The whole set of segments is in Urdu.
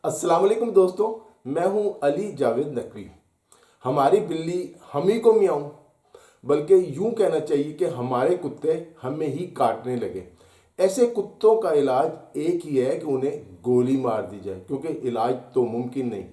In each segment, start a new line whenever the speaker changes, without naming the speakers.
السلام علیکم دوستوں، میں ہوں علی جاوید نقوی۔ ہماری بلی ہم ہی کو میاؤں، بلکہ یوں کہنا چاہیے کہ ہمارے کتے ہمیں ہی کاٹنے لگے۔ ایسے کتوں کا علاج ایک ہی ہے کہ انہیں گولی مار دی جائے، کیونکہ علاج تو ممکن نہیں۔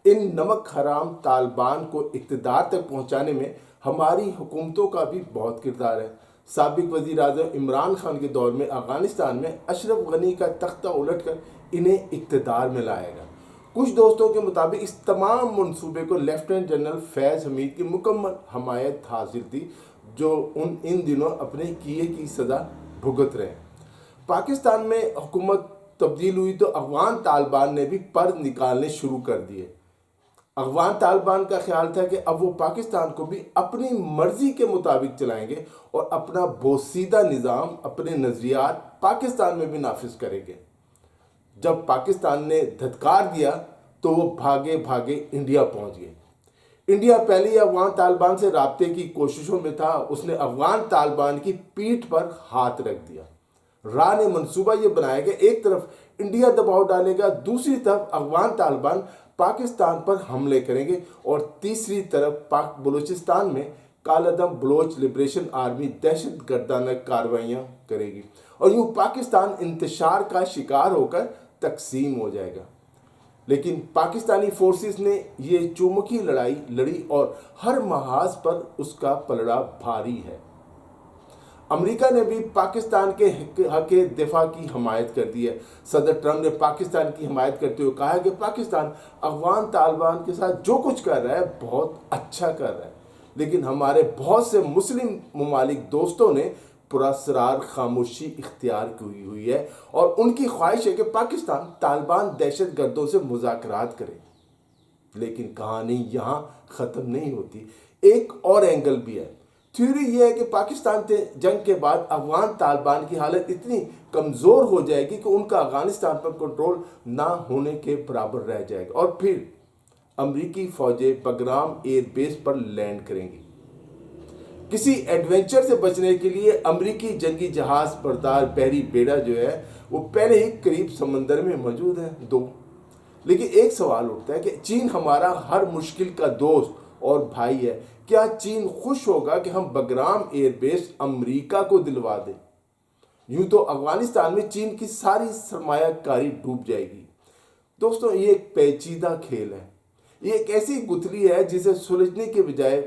ان نمک حرام طالبان کو اقتدار تک پہنچانے میں ہماری حکومتوں کا بھی بہت کردار ہے۔ سابق وزیر اعظم عمران خان کے دور میں افغانستان میں اشرف غنی کا تختہ الٹ کر انہیں اقتدار میں لایا گیا۔ کچھ دوستوں کے مطابق اس تمام منصوبے کو لیفٹیننٹ جنرل فیض حمید کی مکمل حمایت حاصل تھی، جو ان دنوں اپنے کیے کی سزا بھگت رہے ہیں۔ پاکستان میں حکومت تبدیل ہوئی تو افغان طالبان نے بھی پر نکالنے شروع کر دیے۔ افغان طالبان کا خیال تھا کہ اب وہ پاکستان کو بھی اپنی مرضی کے مطابق چلائیں گے اور اپنا بوسیدہ نظام، اپنے نظریات پاکستان میں بھی نافذ کریں گے۔ جب پاکستان نے دھتکار دیا تو وہ بھاگے بھاگے انڈیا پہنچ گئے۔ انڈیا پہلے ہی افغان طالبان سے رابطے کی کوششوں میں تھا۔ اس نے افغان طالبان کی پیٹھ پر ہاتھ رکھ دیا۔ راہ نے منصوبہ یہ بنایا کہ ایک طرف انڈیا دباؤ ڈالے گا، دوسری طرف افغان طالبان پاکستان پر حملے کریں گے، اور تیسری طرف پاک بلوچستان میں کالعدم بلوچ لبریشن آرمی دہشت گردانہ کارروائیاں کرے گی، اور یوں پاکستان انتشار کا شکار ہو کر تقسیم ہو جائے گا۔ لیکن پاکستانی فورسز نے یہ چومکی لڑائی لڑی اور ہر محاذ پر اس کا پلڑا بھاری ہے۔ امریکہ نے بھی پاکستان کے حق دفاع کی حمایت کر دی ہے۔ صدر ٹرمپ نے پاکستان کی حمایت کرتے ہوئے کہا ہے کہ پاکستان افغان طالبان کے ساتھ جو کچھ کر رہا ہے بہت اچھا کر رہا ہے، لیکن ہمارے بہت سے مسلم ممالک دوستوں نے پراسرار خاموشی اختیار کی ہوئی ہے، اور ان کی خواہش ہے کہ پاکستان طالبان دہشت گردوں سے مذاکرات کرے۔ لیکن کہانی یہاں ختم نہیں ہوتی، ایک اور اینگل بھی ہے۔ تھیوری یہ ہے کہ پاکستان سے جنگ کے بعد افغان طالبان کی حالت اتنی کمزور ہو جائے گی کہ ان کا افغانستان پر کنٹرول نہ ہونے کے برابر رہ جائے گا، اور پھر امریکی فوجیں بگرام ایئر بیس پر لینڈ کریں گی۔ کسی ایڈونچر سے بچنے کے لیے امریکی جنگی جہاز بردار بحری بیڑا جو ہے وہ پہلے ہی قریب سمندر میں موجود ہیں دو۔ لیکن ایک سوال اٹھتا ہے کہ چین ہمارا ہر مشکل کا دوست اور بھائی ہے، کیا چین خوش ہوگا کہ ہم بگرام ایئر بیس امریکہ کو دلوا دیں؟ یوں تو افغانستان میں چین کی ساری سرمایہ کاری ڈوب جائے گی۔ دوستوں، یہ ایک پیچیدہ کھیل ہے، یہ ایک ایسی گتھلی ہے جسے سلجھنے کے بجائے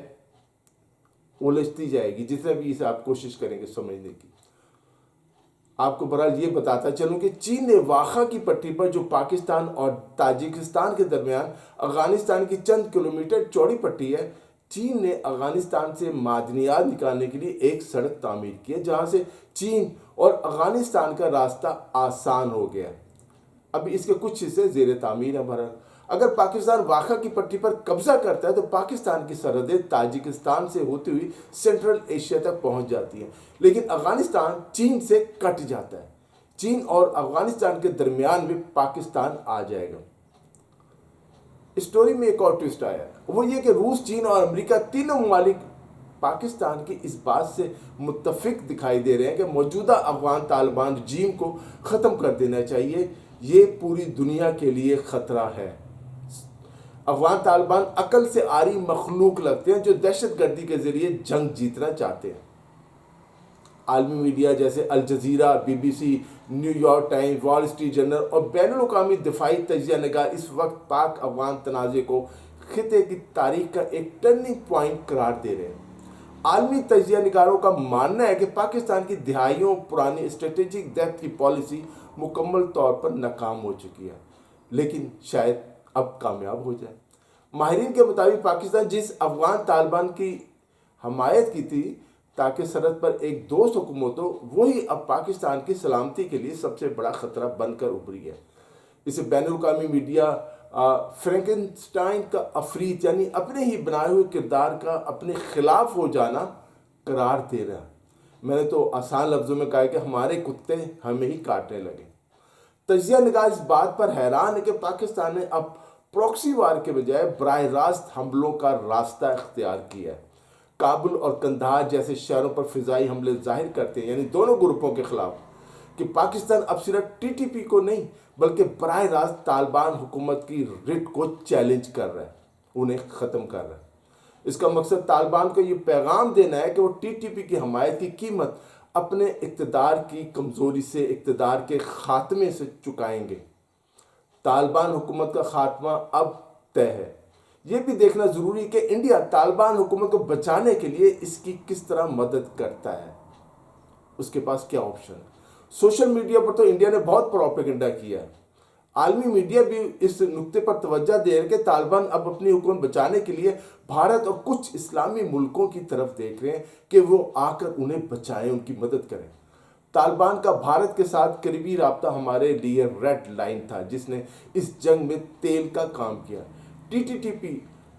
الجھتی جائے گی، جتنا بھی اسے آپ کوشش کریں گے سمجھنے کی۔ آپ کو برحال یہ بتاتا چلوں کہ چین نے واخا کی پٹی پر، جو پاکستان اور تاجکستان کے درمیان افغانستان کی چند کلومیٹر چوڑی پٹی ہے، چین نے افغانستان سے معدنیات نکالنے کے لیے ایک سڑک تعمیر کی ہے، جہاں سے چین اور افغانستان کا راستہ آسان ہو گیا۔ ابھی اس کے کچھ حصے زیر تعمیر ہیں۔ برحال اگر پاکستان واخا کی پٹی پر قبضہ کرتا ہے تو پاکستان کی سرحدیں تاجکستان سے ہوتی ہوئی سینٹرل ایشیا تک پہنچ جاتی ہیں، لیکن افغانستان چین سے کٹ جاتا ہے۔ چین اور افغانستان کے درمیان میں پاکستان آ جائے گا۔ اسٹوری میں ایک اور ٹوسٹ آیا ہے، وہ یہ کہ روس، چین اور امریکہ تینوں ممالک پاکستان کی اس بات سے متفق دکھائی دے رہے ہیں کہ موجودہ افغان طالبان رجیم کو ختم کر دینا چاہیے۔ یہ پوری دنیا کے لیے خطرہ ہے۔ افغان طالبان عقل سے عاری مخلوق لگتے ہیں جو دہشت گردی کے ذریعے جنگ جیتنا چاہتے ہیں۔ عالمی میڈیا جیسے Al Jazeera, B B C, New York Times, Wall Street Journal اور بین الاقوامی دفاعی تجزیہ نگار اس وقت پاک افغان تنازع کو خطے کی تاریخ کا ایک ٹرننگ پوائنٹ قرار دے رہے ہیں۔ عالمی تجزیہ نگاروں کا ماننا ہے کہ پاکستان کی دہائیوں پرانی اسٹریٹجک ڈیپتھ کی پالیسی مکمل طور پر ناکام ہو چکی ہے، لیکن شاید اب کامیاب ہو جائے۔ ماہرین کے مطابق پاکستان جس افغان طالبان کی حمایت کی تھی تاکہ سرحد پر ایک دوست حکومت ہو، وہی اب پاکستان کی سلامتی کے لیے سب سے بڑا خطرہ بن کر ابھری ہے۔ اسے بین الاقوامی میڈیا فرینکنسٹائن کا عفریت، یعنی اپنے ہی بنائے ہوئے کردار کا اپنے خلاف ہو جانا قرار دے رہا ہے۔ میں نے تو آسان لفظوں میں کہا کہ ہمارے کتے ہمیں ہی کاٹنے لگے۔ تجزیہ نگار اس بات پر حیران ہے کہ پاکستان نے اب پروکسی وار کے بجائے براہ راست حملوں کا راستہ اختیار کیا ہے۔ کابل اور قندھار جیسے شہروں پر فضائی حملے ظاہر کرتے ہیں، یعنی دونوں گروپوں کے خلاف، کہ پاکستان اب صرف ٹی پی کو نہیں بلکہ براہ راست طالبان حکومت کی رٹ کو چیلنج کر رہا ہے، انہیں ختم کر رہا ہے۔ اس کا مقصد طالبان کو یہ پیغام دینا ہے کہ وہ ٹی پی کی حمایت کی قیمت اپنے اقتدار کی کمزوری سے، اقتدار کے خاتمے سے چکائیں گے۔ طالبان حکومت کا خاتمہ اب طے ہے۔ یہ بھی دیکھنا ضروری ہے کہ انڈیا طالبان حکومت کو بچانے کے لیے اس کی کس طرح مدد کرتا ہے، اس کے پاس کیا آپشن ہے۔ سوشل میڈیا پر تو انڈیا نے بہت پروپیگنڈا کیا ہے، عالمی میڈیا بھی اس نقطے پر توجہ دے رہے ہیں کہ طالبان اب اپنی حکومت بچانے کے لیے بھارت اور کچھ اسلامی ملکوں کی طرف دیکھ رہے ہیں کہ وہ آ کر انہیں بچائیں، ان کی مدد کریں۔ طالبان کا بھارت کے ساتھ قریبی رابطہ ہمارے لیے ریڈ لائن تھا جس نے اس جنگ میں تیل کا کام کیا۔ ٹی پی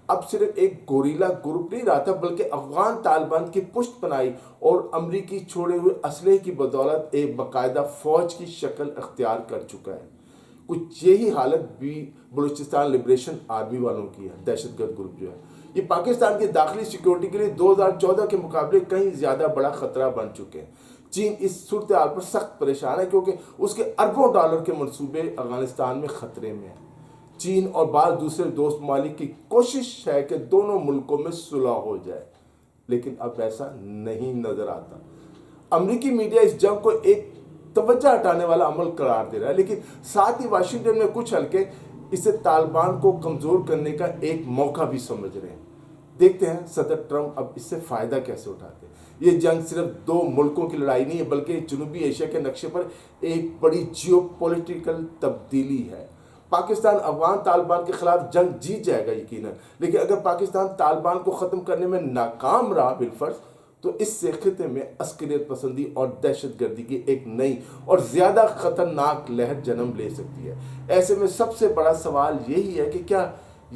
اب صرف ایک گوریلا گروپ نہیں رہا تھا بلکہ افغان طالبان کی پشت پناہی اور امریکی چھوڑے ہوئے اسلحے کی بدولت ایک باقاعدہ فوج کی شکل اختیار کر چکا ہے۔ کچھ یہی حالت بھی بلوچستان لبریشن آرمی والوں کی ہے، دہشت گرد گروپ جو ہے۔ یہ پاکستان کی داخلی سیکیورٹی کے لیے 2014 کے مقابلے کہیں زیادہ بڑا خطرہ بن چکے ہیں۔ چین اس صورتحال پر سخت پریشان ہے کیونکہ اس کے اربوں ڈالر کے منصوبے افغانستان میں خطرے میں ہیں۔ چین اور بعض دوسرے دوست ممالک کی کوشش ہے کہ دونوں ملکوں میں صلح ہو جائے، لیکن اب ایسا نہیں نظر آتا۔ امریکی میڈیا اس جنگ کو ایک توجہ ہٹانے والا عمل قرار دے رہا ہے، لیکن ساتھ ہی واشنگٹن میں کچھ حلقے اسے طالبان کو کمزور کرنے کا ایک موقع بھی سمجھ رہے ہیں۔ دیکھتے ہیں صدر ٹرمپ اب اس سے فائدہ کیسے اٹھاتے ہیں۔ یہ جنگ صرف دو ملکوں کی لڑائی نہیں ہے بلکہ جنوبی ایشیا کے نقشے پر ایک بڑی جیو پولیٹیکل تبدیلی ہے۔ پاکستان افغان طالبان کے خلاف جنگ جیت جائے گا یقیناً، لیکن اگر پاکستان طالبان کو ختم کرنے میں ناکام رہا بالفرض تو اس سے خطے میں عسکریت پسندی اور دہشت گردی کی ایک نئی اور زیادہ خطرناک لہر جنم لے سکتی ہے۔ ایسے میں سب سے بڑا سوال یہی ہے کہ کیا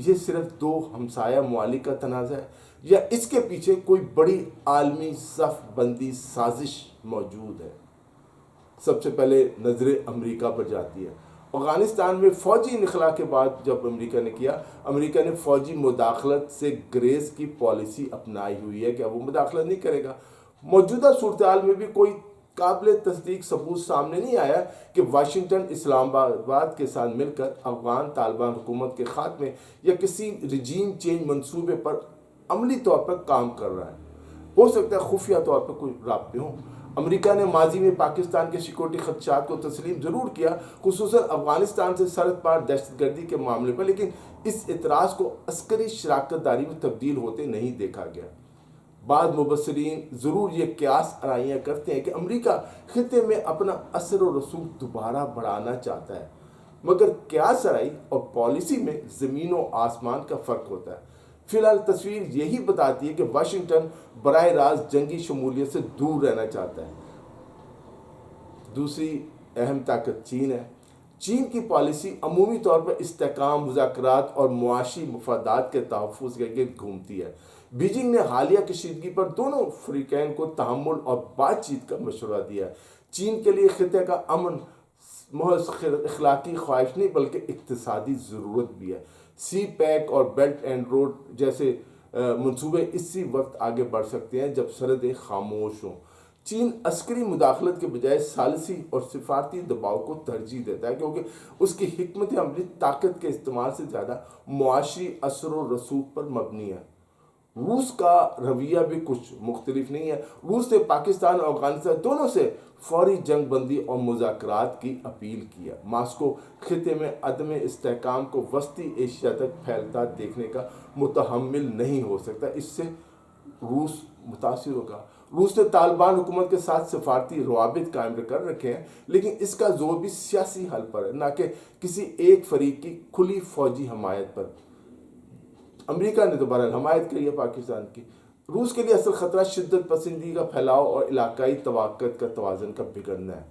یہ صرف دو ہمسایہ ممالک کا تنازع ہے یا اس کے پیچھے کوئی بڑی عالمی صف بندی سازش موجود ہے؟ سب سے پہلے نظر امریکہ پر جاتی ہے۔ افغانستان میں فوجی انخلا کے بعد جب امریکہ نے فوجی مداخلت سے گریز کی پالیسی اپنائی ہوئی ہے کہ اب وہ مداخلت نہیں کرے گا۔ موجودہ صورتحال میں بھی کوئی قابل تصدیق ثبوت سامنے نہیں آیا کہ واشنگٹن اسلام آباد کے ساتھ مل کر افغان طالبان حکومت کے خاتمے یا کسی رجیم چینج منصوبے پر عملی طور پر کام کر رہا ہے۔ ہو سکتا ہے خفیہ طور پر کوئی رابطے ہوں۔ امریکہ نے ماضی میں پاکستان کے سیکورٹی خدشات کو تسلیم ضرور کیا، خصوصاً افغانستان سے سرحد پار دہشت گردی کے معاملے پر، لیکن اس اعتراض کو عسکری شراکت داری میں تبدیل ہوتے نہیں دیکھا گیا۔ بعض مبصرین ضرور یہ قیاس آرائیاں کرتے ہیں کہ امریکہ خطے میں اپنا اثر و رسوخ دوبارہ بڑھانا چاہتا ہے، مگر قیاس آرائی اور پالیسی میں زمین و آسمان کا فرق ہوتا ہے۔ فی الحال تصویر یہی بتاتی ہے کہ واشنگٹن براہ راست جنگی شمولیت سے دور رہنا چاہتا ہے۔ دوسری اہم طاقت چین ہے۔ چین کی پالیسی عمومی طور پر استحکام، مذاکرات اور معاشی مفادات کے تحفظ کے گرد گھومتی ہے۔ بیجنگ نے حالیہ کشیدگی پر دونوں فریقین کو تحمل اور بات چیت کا مشورہ دیا ہے۔ چین کے لیے خطے کا امن محض اخلاقی خواہش نہیں بلکہ اقتصادی ضرورت بھی ہے۔ سی پیک اور بیلٹ اینڈ روڈ جیسے منصوبے اسی وقت آگے بڑھ سکتے ہیں جب سرحدیں خاموش ہوں۔ چین عسکری مداخلت کے بجائے ثالثی اور سفارتی دباؤ کو ترجیح دیتا ہے کیونکہ اس کی حکمت عملی طاقت کے استعمال سے زیادہ معاشی اثر و رسوخ پر مبنی ہے۔ روس کا رویہ بھی کچھ مختلف نہیں ہے۔ روس نے پاکستان اور افغانستان دونوں سے فوری جنگ بندی اور مذاکرات کی اپیل کی ہے۔ ماسکو خطے میں عدم استحکام کو وسطی ایشیا تک پھیلتا دیکھنے کا متحمل نہیں ہو سکتا، اس سے روس متاثر ہوگا۔ روس نے طالبان حکومت کے ساتھ سفارتی روابط قائم کر رکھے ہیں، لیکن اس کا زور بھی سیاسی حل پر ہے، نہ کہ کسی ایک فریق کی کھلی فوجی حمایت پر۔ امریکہ نے تو بہرحال حمایت کی ہے پاکستان کی۔ روس کے لیے اصل خطرہ شدت پسندی کا پھیلاؤ اور علاقائی طبقات کا توازن کا بگڑنا ہے۔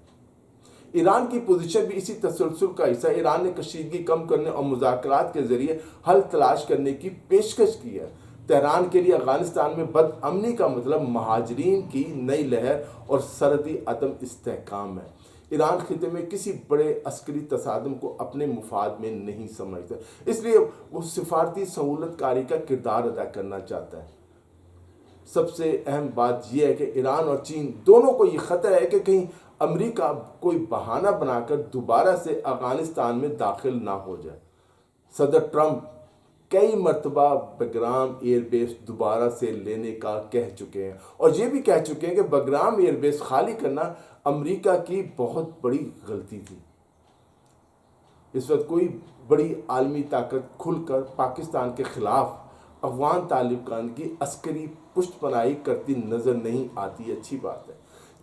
ایران کی پوزیشن بھی اسی تسلسل کا حصہ ہے۔ ایران نے کشیدگی کم کرنے اور مذاکرات کے ذریعے حل تلاش کرنے کی پیشکش کی ہے۔ تہران کے لیے افغانستان میں بد امنی کا مطلب مہاجرین کی نئی لہر اور سرحدی عدم استحکام ہے۔ ایران خطے میں کسی بڑے عسکری تصادم کو اپنے مفاد میں نہیں سمجھتا، اس لیے وہ سفارتی سہولت کاری کا کردار ادا کرنا چاہتا ہے۔ سب سے اہم بات یہ ہے کہ ایران اور چین دونوں کو یہ خطرہ ہے کہ کہیں امریکہ کوئی بہانہ بنا کر دوبارہ سے افغانستان میں داخل نہ ہو جائے۔ صدر ٹرمپ کئی مرتبہ بگرام ایئر بیس دوبارہ سے لینے کا کہہ چکے ہیں، اور یہ بھی کہہ چکے ہیں کہ بگرام ایئر بیس خالی کرنا امریکہ کی بہت بڑی غلطی تھی۔ اس وقت کوئی بڑی عالمی طاقت کھل کر پاکستان کے خلاف افغان طالبان کی عسکری پشت پناہی کرتی نظر نہیں آتی۔ اچھی بات ہے،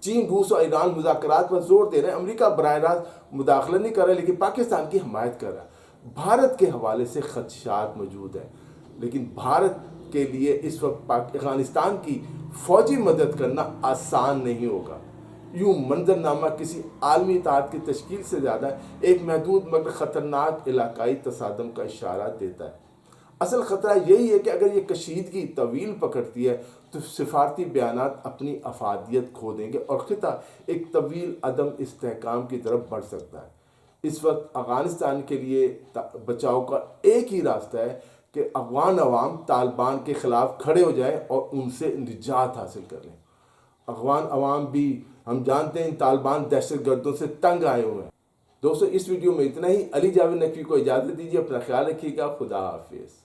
چین، روس اور ایران مذاکرات پر زور دے رہے ہیں۔ امریکہ براہ راست مداخلت نہیں کر رہا لیکن پاکستان کی حمایت کر رہا ہے۔ بھارت کے حوالے سے خدشات موجود ہیں، لیکن بھارت کے لیے اس وقت افغانستان کی فوجی مدد کرنا آسان نہیں ہوگا۔ یوں منظرنامہ کسی عالمی اتحاد کی تشکیل سے زیادہ ایک محدود مگر خطرناک علاقائی تصادم کا اشارہ دیتا ہے۔ اصل خطرہ یہی ہے کہ اگر یہ کشیدگی طویل پکڑتی ہے تو سفارتی بیانات اپنی افادیت کھو دیں گے اور خطہ ایک طویل عدم استحکام کی طرف بڑھ سکتا ہے۔ اس وقت افغانستان کے لیے بچاؤ کا ایک ہی راستہ ہے کہ افغان عوام طالبان کے خلاف کھڑے ہو جائیں اور ان سے نجات حاصل کر لیں۔ افغان عوام بھی، ہم جانتے ہیں، طالبان دہشت گردوں سے تنگ آئے ہوئے ہیں۔ دوستو، اس ویڈیو میں اتنا ہی۔ علی جاوید نقوی کو اجازت دیجیے، اپنا خیال رکھیے گا۔ خدا حافظ۔